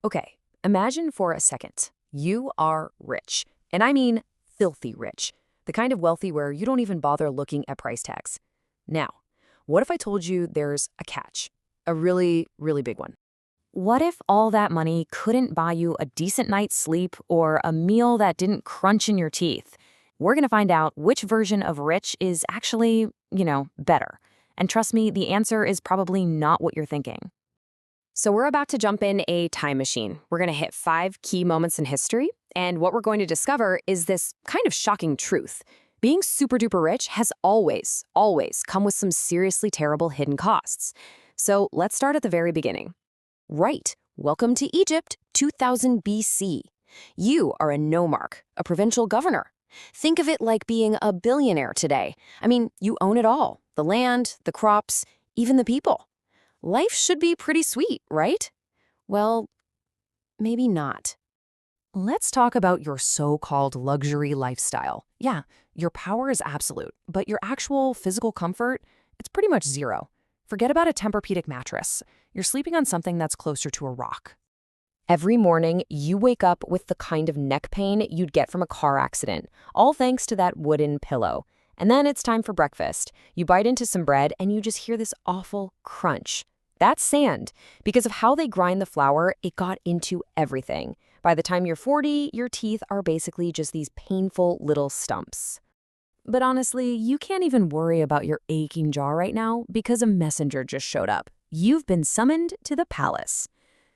Okay, imagine for a second. You are rich. And I mean filthy rich. The kind of wealthy where you don't even bother looking at price tags. Now, what if I told you there's a catch? A really, really big one. What if all that money couldn't buy you a decent night's sleep or a meal that didn't crunch in your teeth? We're going to find out which version of rich is actually, better. And trust me, the answer is probably not what you're thinking. So we're about to jump in a time machine. We're going to hit 5 key moments in history, and what we're going to discover is this kind of shocking truth. Being super duper rich has always, always come with some seriously terrible hidden costs. So let's start at the very beginning. Right, welcome to Egypt, 2000 BC. You are a nomarch, a provincial governor. Think of it like being a billionaire today. I mean, you own it all, the land, the crops, even the people. Life should be pretty sweet, right? Well, maybe not. Let's talk about your so-called luxury lifestyle. Yeah, your power is absolute, but your actual physical comfort, it's pretty much zero. Forget about a Tempur-Pedic mattress. You're sleeping on something that's closer to a rock. Every morning, you wake up with the kind of neck pain you'd get from a car accident, all thanks to that wooden pillow. And then it's time for breakfast. You bite into some bread and you just hear this awful crunch. That's sand. Because of how they grind the flour, it got into everything. By the time you're 40, your teeth are basically just these painful little stumps. But honestly, you can't even worry about your aching jaw right now because a messenger just showed up. You've been summoned to the palace.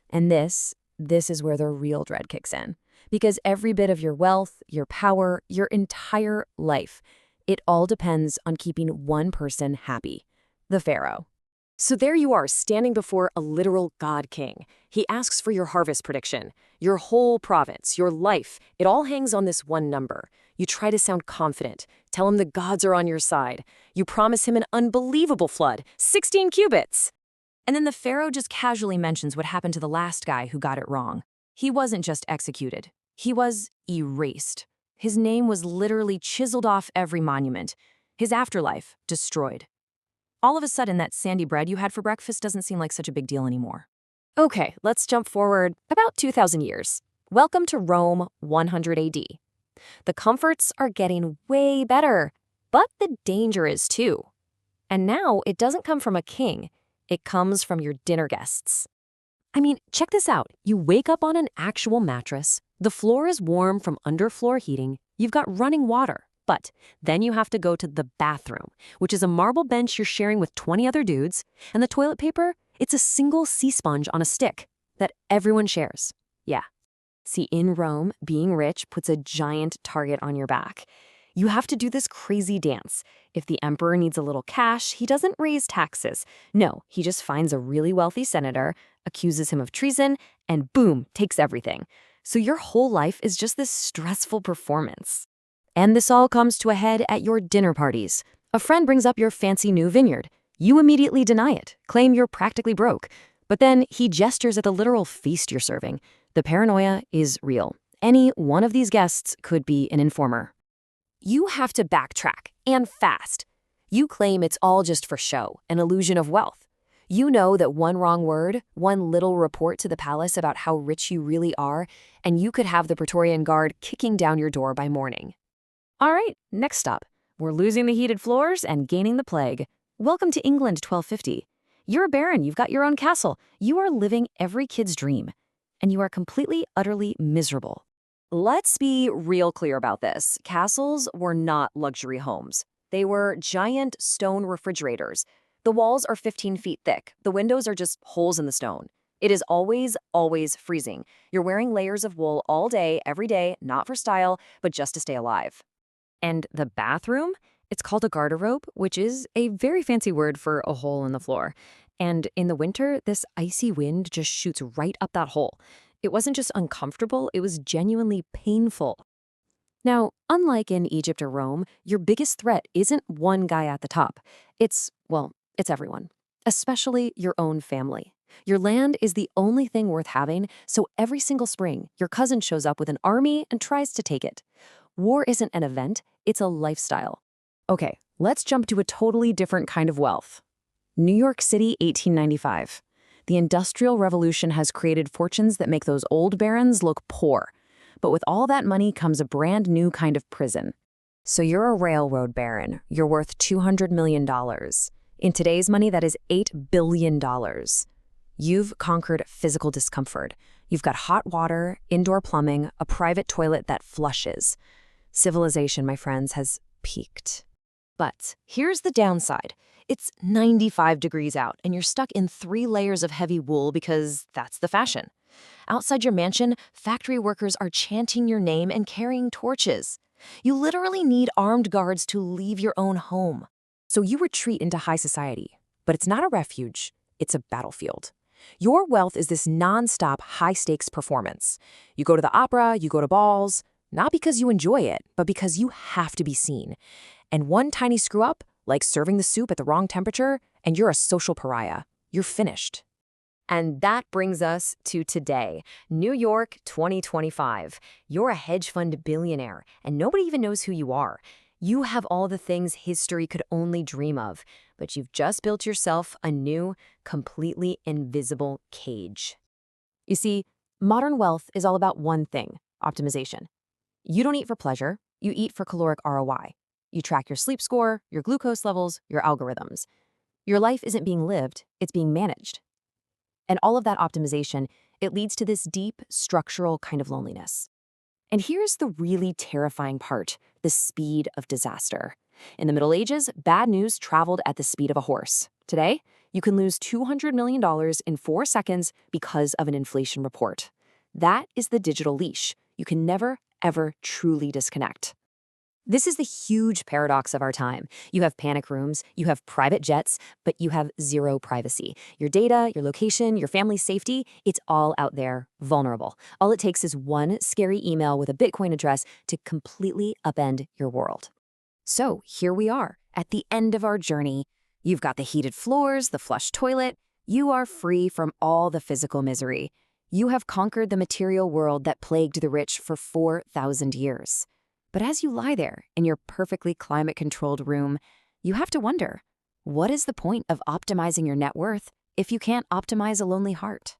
And this is where the real dread kicks in. Because every bit of your wealth, your power, your entire life, it all depends on keeping one person happy, the pharaoh. So there you are, standing before a literal god king. He asks for your harvest prediction. Your whole province, your life, it all hangs on this one number. You try to sound confident, tell him the gods are on your side. You promise him an unbelievable flood, 16 cubits. And then the pharaoh just casually mentions what happened to the last guy who got it wrong. He wasn't just executed. He was erased. His name was literally chiseled off every monument. His afterlife destroyed. All of a sudden, that sandy bread you had for breakfast doesn't seem like such a big deal anymore. Okay, let's jump forward about 2,000 years. Welcome to Rome, 100 AD. The comforts are getting way better, but the danger is too. And now it doesn't come from a king. It comes from your dinner guests. I mean, check this out. You wake up on an actual mattress. The floor is warm from underfloor heating. You've got running water. But then you have to go to the bathroom, which is a marble bench you're sharing with 20 other dudes. And the toilet paper, it's a single sea sponge on a stick that everyone shares. Yeah. See, in Rome, being rich puts a giant target on your back. You have to do this crazy dance. If the emperor needs a little cash, he doesn't raise taxes. No, he just finds a really wealthy senator, accuses him of treason, and boom, takes everything. So your whole life is just this stressful performance. And this all comes to a head at your dinner parties. A friend brings up your fancy new vineyard. You immediately deny it, claim you're practically broke. But then he gestures at the literal feast you're serving. The paranoia is real. Any one of these guests could be an informer. You have to backtrack, and fast. You claim it's all just for show, an illusion of wealth. You know that one wrong word, one little report to the palace about how rich you really are, and you could have the Praetorian Guard kicking down your door by morning. All right, next stop. We're losing the heated floors and gaining the plague. Welcome to England 1250. You're a baron, you've got your own castle. You are living every kid's dream. And you are completely, utterly miserable. Let's be real clear about this. Castles were not luxury homes. They were giant stone refrigerators. The walls are 15 feet thick. The windows are just holes in the stone. It is always, always freezing. You're wearing layers of wool all day, every day, not for style, but just to stay alive. And the bathroom? It's called a garderobe, which is a very fancy word for a hole in the floor. And in the winter, this icy wind just shoots right up that hole. It wasn't just uncomfortable, it was genuinely painful. Now, unlike in Egypt or Rome, your biggest threat isn't one guy at the top. It's everyone, especially your own family. Your land is the only thing worth having, so every single spring, your cousin shows up with an army and tries to take it. War isn't an event, it's a lifestyle. Okay, let's jump to a totally different kind of wealth. New York City, 1895. The Industrial Revolution has created fortunes that make those old barons look poor. But with all that money comes a brand new kind of prison. So you're a railroad baron. You're worth $200 million. In today's money, that is $8 billion. You've conquered physical discomfort. You've got hot water, indoor plumbing, a private toilet that flushes. Civilization, my friends, has peaked. But here's the downside. It's 95 degrees out, and you're stuck in 3 layers of heavy wool because that's the fashion. Outside your mansion, factory workers are chanting your name and carrying torches. You literally need armed guards to leave your own home. So you retreat into high society. But it's not a refuge, it's a battlefield. Your wealth is this nonstop high-stakes performance. You go to the opera, you go to balls, not because you enjoy it, but because you have to be seen. And one tiny screw-up, like serving the soup at the wrong temperature, and you're a social pariah. You're finished. And that brings us to today, New York 2025. You're a hedge fund billionaire, and nobody even knows who you are. You have all the things history could only dream of, but you've just built yourself a new, completely invisible cage. You see, modern wealth is all about one thing: optimization. You don't eat for pleasure, you eat for caloric ROI. You track your sleep score, your glucose levels, your algorithms. Your life isn't being lived, it's being managed. And all of that optimization, it leads to this deep, structural kind of loneliness. And here's the really terrifying part: the speed of disaster. In the Middle Ages, bad news traveled at the speed of a horse. Today, you can lose $200 million in 4 seconds because of an inflation report. That is the digital leash. You can never, ever truly disconnect. This is the huge paradox of our time. You have panic rooms, you have private jets, but you have zero privacy. Your data, your location, your family's safety, it's all out there, vulnerable. All it takes is one scary email with a Bitcoin address to completely upend your world. So here we are, at the end of our journey. You've got the heated floors, the flush toilet. You are free from all the physical misery. You have conquered the material world that plagued the rich for 4,000 years. But as you lie there in your perfectly climate-controlled room, you have to wonder, what is the point of optimizing your net worth if you can't optimize a lonely heart?